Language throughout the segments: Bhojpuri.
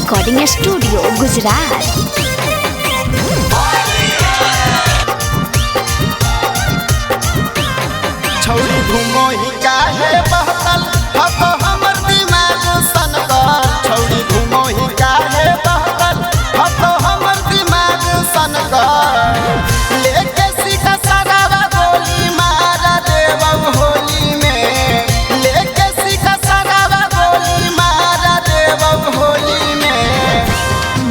Recording studio Gujarat. छौरी घूमो ही काहे बहकल हको हमर दिमाग सनकल। छौरी घूमो ही काहे बहकल हको हमर दिमाग सनकल। लेके सीखा सरावा गोली मारा देवौ होली में। लेके सीखा सरावा गोली मारा देवौ होली में।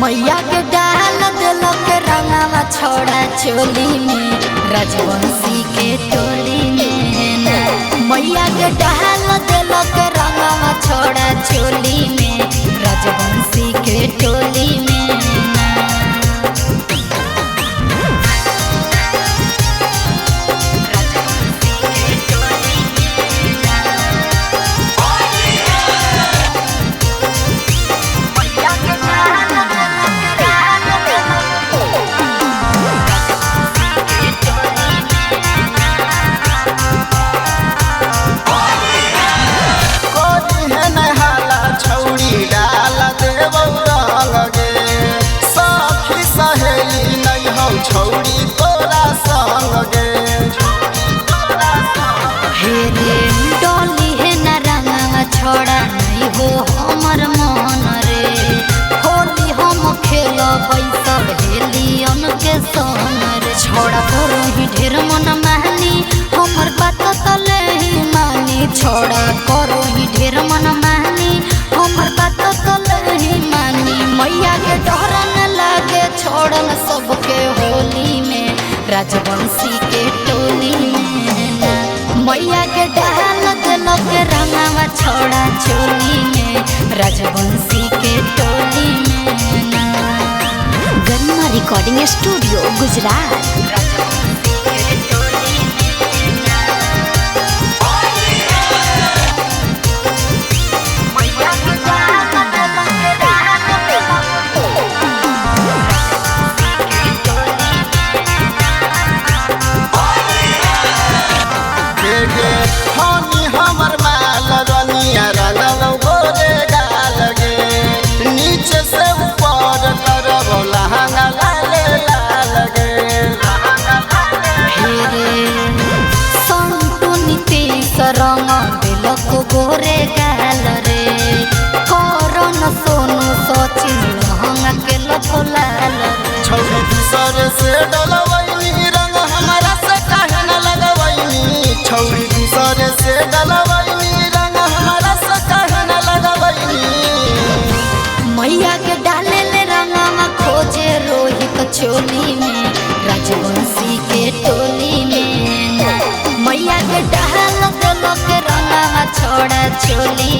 मैया के डाल दिलो के रंगावा छोड़ा चोली में राजवंशी के टोली में। मैया के डाल दिलो के रंगावा छोड़ा चोली में राजवंशी के टोली में। छौरी तोरा संग गे हेरे डोली है न रंगा छोड़ा नहीं हो हमर मन रे। होली हम खेल बैसल हेलियन के संग रे। छोड़ा करो ही ढेर मन मानी हमर बात तले ही मानी। छोड़ा करो ही ढेर मन मानी हमर बात तले ही मानी। मैया के डर न लागे छोड़ल सबके होली में राजवंशी के टोली में। मैया के डाल दिलो के रंगावा छोड़ा चोली में राजवंशी के टोली में। गरिमा रिकॉर्डिंग स्टूडियो गुजरात। हनी हमर माल रनिया रंगल गोरे गाल गे। नीचे से ऊपर करब लहंगा लाले लाल गे। हेरे संतु नीतीश रंग दिलक गोरे गाल रे। करण सोनू सचिन लहंगा के लख लाल रे। छौरी दूसरे से डलवैनी रंग हमारा से काहे न लगवैनी। छौरी दूसरे से डलवैनी रंग हमारा से काहे न लगवैनी। मैया के डाले ले रंगावा खोजे रोहित चोली में राजवंशी के टोली में। मैया के डाल दिलो के रंगावा छोड़ा चोली